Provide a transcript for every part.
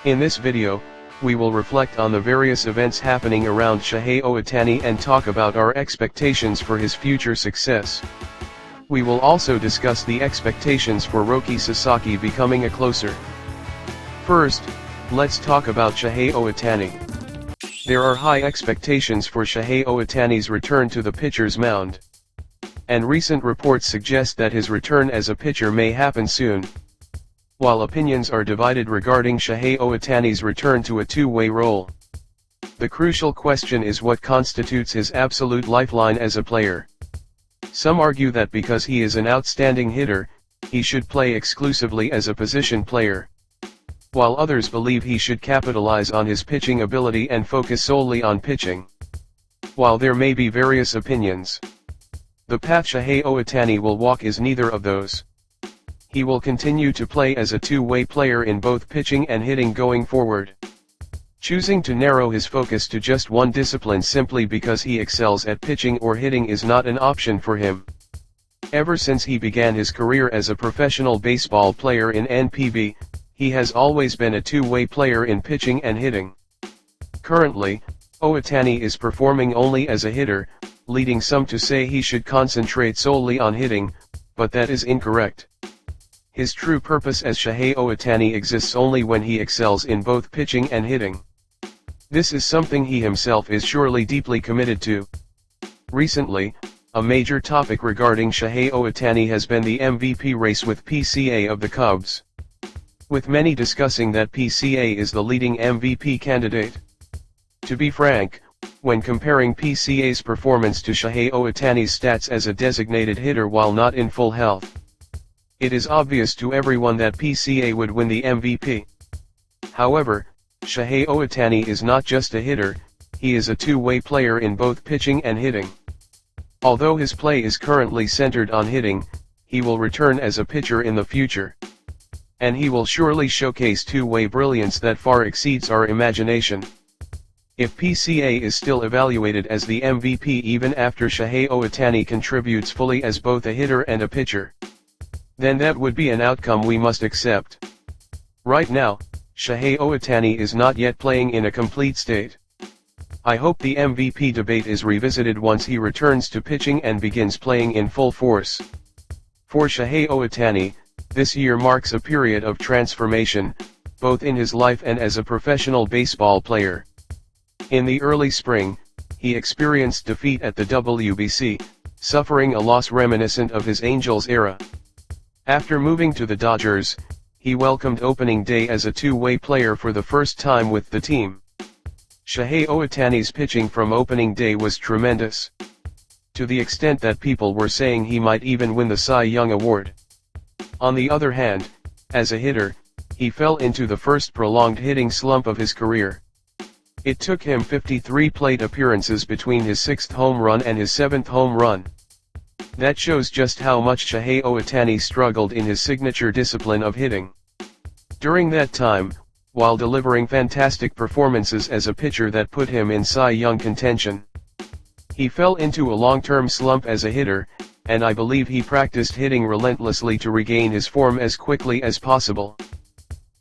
In this video, we will reflect on the various events happening around Shohei Ohtani and talk about our expectations for his future success. We will also discuss the expectations for Roki Sasaki becoming a closer. First, let's talk about Shohei Ohtani. There are high expectations for Shohei Ohtani's return to the pitcher's mound. And recent reports suggest that his return as a pitcher may happen soon. While opinions are divided regarding Shohei Ohtani's return to a two-way role, the crucial question is what constitutes his absolute lifeline as a player. Some argue that because he is an outstanding hitter, he should play exclusively as a position player, while others believe he should capitalize on his pitching ability and focus solely on pitching. While there may be various opinions, the path Shohei Ohtani will walk is neither of those. He will continue to play as a two-way player in both pitching and hitting going forward, choosing to narrow his focus to just one discipline simply because he excels at pitching or hitting is not an option for him. Ever since he began his career as a professional baseball player in NPB, he has always been a two-way player in pitching and hitting. Currently, Ohtani is performing only as a hitter, leading some to say he should concentrate solely on hitting, but that is incorrect. His true purpose as Shohei Ohtani exists only when he excels in both pitching and hitting. This is something he himself is surely deeply committed to. Recently, a major topic regarding Shohei Ohtani has been the MVP race with PCA of the Cubs, with many discussing that PCA is the leading MVP candidate. To be frank, when comparing PCA's performance to Shohei Ohtani's stats as a designated hitter while not in full health, it is obvious to everyone that PCA would win the MVP. However, Shohei Ohtani is not just a hitter, he is a two-way player in both pitching and hitting. Although his play is currently centered on hitting, he will return as a pitcher in the future. And he will surely showcase two-way brilliance that far exceeds our imagination. If PCA is still evaluated as the MVP even after Shohei Ohtani contributes fully as both a hitter and a pitcher, then that would be an outcome we must accept. Right now, Shohei Ohtani is not yet playing in a complete state. I hope the MVP debate is revisited once he returns to pitching and begins playing in full force. For Shohei Ohtani, this year marks a period of transformation, both in his life and as a professional baseball player. In the early spring, he experienced defeat at the WBC, suffering a loss reminiscent of his Angels era. After moving to the Dodgers, he welcomed opening day as a two-way player for the first time with the team. Shohei Ohtani's pitching from opening day was tremendous, to the extent that people were saying he might even win the Cy Young Award. On the other hand, as a hitter, he fell into the first prolonged hitting slump of his career. It took him 53 plate appearances between his 6th home run and his 7th home run. That shows just how much Shohei Ohtani struggled in his signature discipline of hitting. During that time, while delivering fantastic performances as a pitcher that put him in Cy Young contention, he fell into a long-term slump as a hitter, and I believe he practiced hitting relentlessly to regain his form as quickly as possible.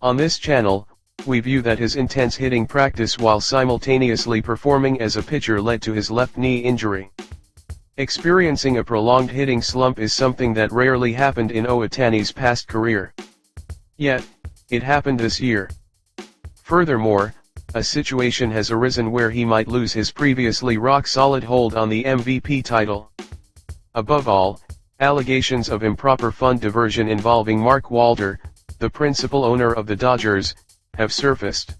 On this channel, we view that his intense hitting practice while simultaneously performing as a pitcher led to his left knee injury. Experiencing a prolonged hitting slump is something that rarely happened in Ohtani's past career. Yet, it happened this year. Furthermore, a situation has arisen where he might lose his previously rock-solid hold on the MVP title. Above all, allegations of improper fund diversion involving Mark Walter, the principal owner of the Dodgers, have surfaced.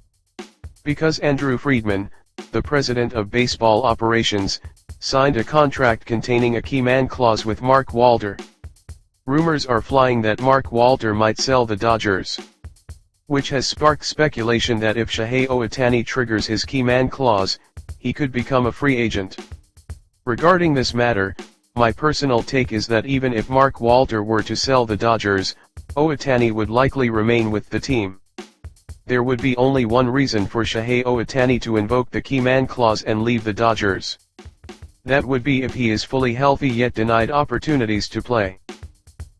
Because Andrew Friedman, the president of baseball operations, signed a contract containing a key man clause with Mark Walter, rumors are flying that Mark Walter might sell the Dodgers, which has sparked speculation that if Shohei Ohtani triggers his key man clause, he could become a free agent. Regarding this matter, my personal take is that even if Mark Walter were to sell the Dodgers, Ohtani would likely remain with the team. There would be only one reason for Shohei Ohtani to invoke the key man clause and leave the Dodgers. That would be if he is fully healthy yet denied opportunities to play.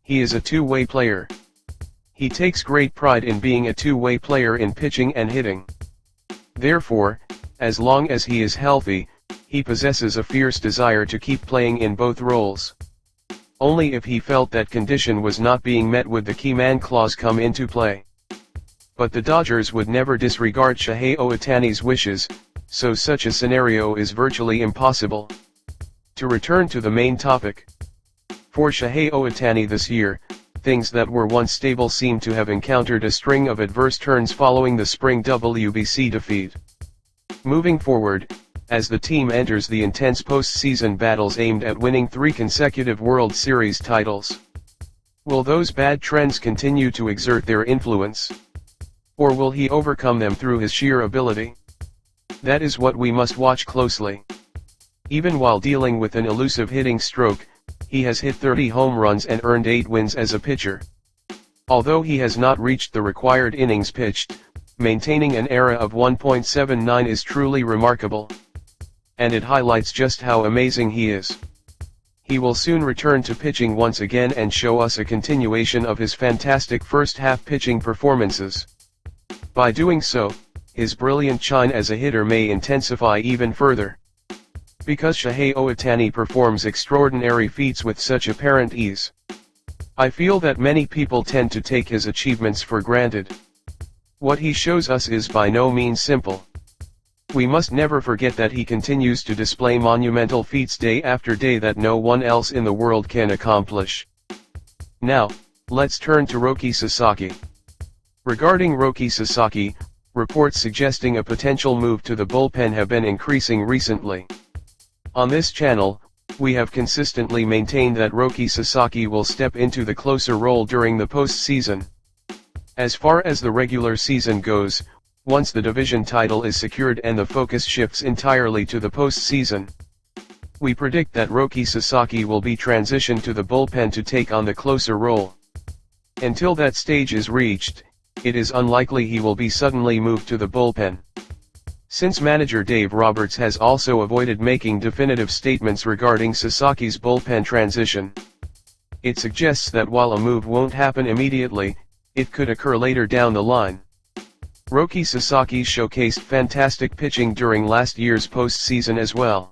He is a two-way player. He takes great pride in being a two-way player in pitching and hitting. Therefore, as long as he is healthy, he possesses a fierce desire to keep playing in both roles. Only if he felt that condition was not being met would the key man clause come into play. But the Dodgers would never disregard Shohei Ohtani's wishes, so such a scenario is virtually impossible. To return to the main topic. For Shohei Ohtani this year, things that were once stable seem to have encountered a string of adverse turns following the spring WBC defeat. Moving forward, as the team enters the intense postseason battles aimed at winning 3 consecutive World Series titles, will those bad trends continue to exert their influence? Or will he overcome them through his sheer ability? That is what we must watch closely. Even while dealing with an elusive hitting stroke, he has hit 30 home runs and earned 8 wins as a pitcher. Although he has not reached the required innings pitched, maintaining an ERA of 1.79 is truly remarkable. And it highlights just how amazing he is. He will soon return to pitching once again and show us a continuation of his fantastic first-half pitching performances. By doing so, his brilliant shine as a hitter may intensify even further. Because Shohei Ohtani performs extraordinary feats with such apparent ease, I feel that many people tend to take his achievements for granted. What he shows us is by no means simple. We must never forget that he continues to display monumental feats day after day that no one else in the world can accomplish. Now, let's turn to Roki Sasaki. Regarding Roki Sasaki, reports suggesting a potential move to the bullpen have been increasing recently. On this channel, we have consistently maintained that Roki Sasaki will step into the closer role during the postseason. As far as the regular season goes, once the division title is secured and the focus shifts entirely to the postseason, we predict that Roki Sasaki will be transitioned to the bullpen to take on the closer role. Until that stage is reached, it is unlikely he will be suddenly moved to the bullpen. Since manager Dave Roberts has also avoided making definitive statements regarding Sasaki's bullpen transition, it suggests that while a move won't happen immediately, it could occur later down the line. Roki Sasaki showcased fantastic pitching during last year's postseason as well,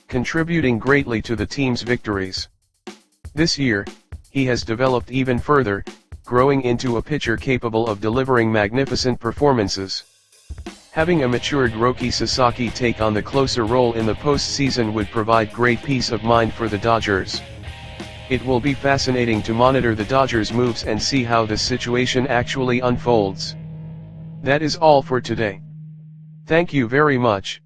contributing greatly to the team's victories. This year, he has developed even further, growing into a pitcher capable of delivering magnificent performances. Having a matured Roki Sasaki take on the closer role in the postseason would provide great peace of mind for the Dodgers. It will be fascinating to monitor the Dodgers' moves and see how the situation actually unfolds. That is all for today. Thank you very much.